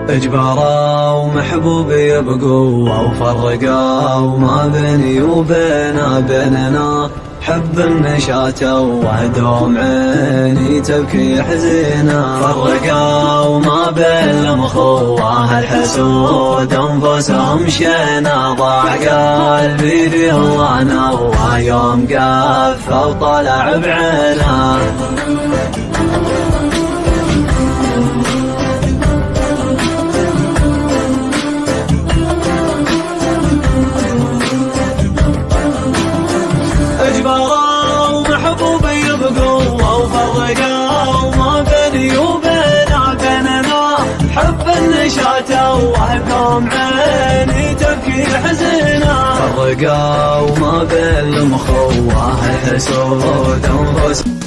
اجباره ومحبوبي بقوة وفرقه وما بيني بيننا حب النشاته وهدوم عيني تبكي حزينة فرقه وما بين المخوة الحسود انفسهم شينا ضاع قلبي في الله نوى يوم قف وطلع بعينه اجباره ومحبوبي بقوة وفرقه وما بيني بيننا حب النشاته وهدوم عيني تبكي حزينة فرقه وما بين المخوة الحسود انفسهم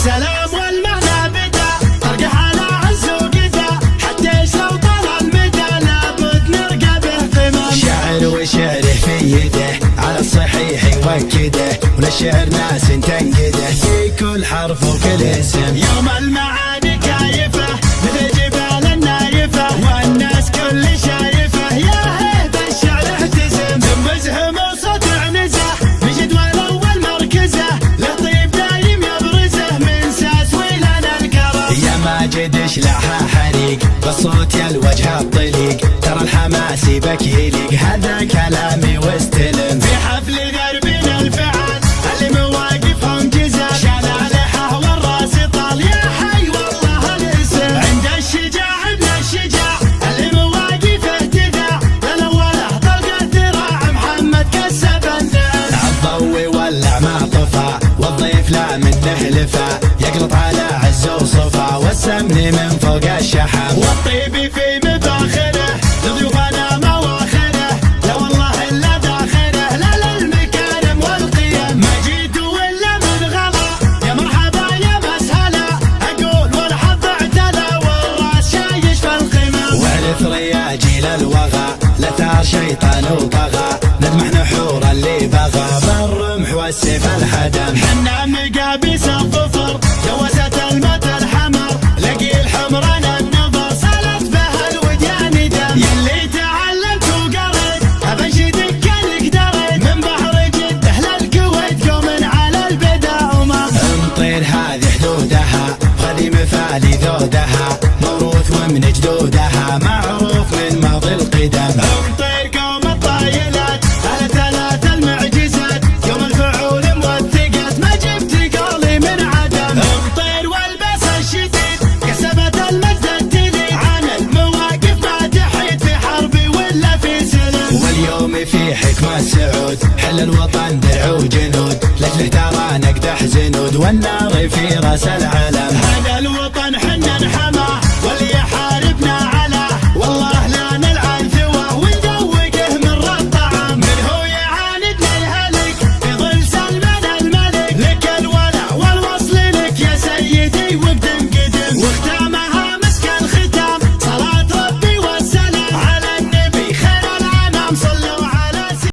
سلام والمعنى بدا ارجع على عز وقدا حتى لو طال المدى لابد نرقى به قمم شاعر وشعره في يده على الصحيح يوكده وللشعر ناس تنقده في كل حرف وكل اسم يوم المعاني كايفه مثل جبال النايفه والناس كل شايفه يا هيب الشعر احتسم تنبزهم وصوت عنزه بجدول اول مركزه له طيب دايم يبرزه من ساس ولنا الكرم يا ماجد اشلعها حريق بالصوت يا الوجه الطليق ترى الحماس بك يليق هذا كلامي واستلم في حفل غربنا الفعال اللي مواقفهم جزا شال عليها والراس طال يا حي والله الاسم عند الشجاع ابن الشجاع اللي مواقفه تذاع للأوله طلقة ذراع محمد كسب الناس الضوي ولع ما طفى والضيف لا منه لفا يقلط على عز وصفا والسمن من فوق الشحم والطيب في مباخره لضيوفنا مواخره لا والله الا داخله لا للمكارم والقيم ما جيت ولا من غلا يا مرحبا يا مسهلا اقول والحظ اعتلى والراس شايش في القمم والاثر يا جيل الوغى لا ثار شيطان وطغى ندمح نحور اللي بغى بالرمح والسيف الحدم حنا مقابيس الظفر جوزت المتى الحمر لقي الحمران النظر صلت بها الوديان دم يلي تعلمت وقريت ابنشدك كانك دريت من بحر جده للكويت قوم على البدا امطير هذه حدودها غني مثالي ذودها موروث ومن جدودها معروف من ماضي القدم امطير قوم الطايلات على ثلاث المعجزات يوم الفعول موثقت ما جبت قولي من عدم امطير والبس الشديد كسبت المجد التليد عن المواقف ما تحيد في حرب ولا في سلم واليوم في حكمة سعود حل الوطن درع وجنود لاجله ترى نقدح زنود والنار في راس العلم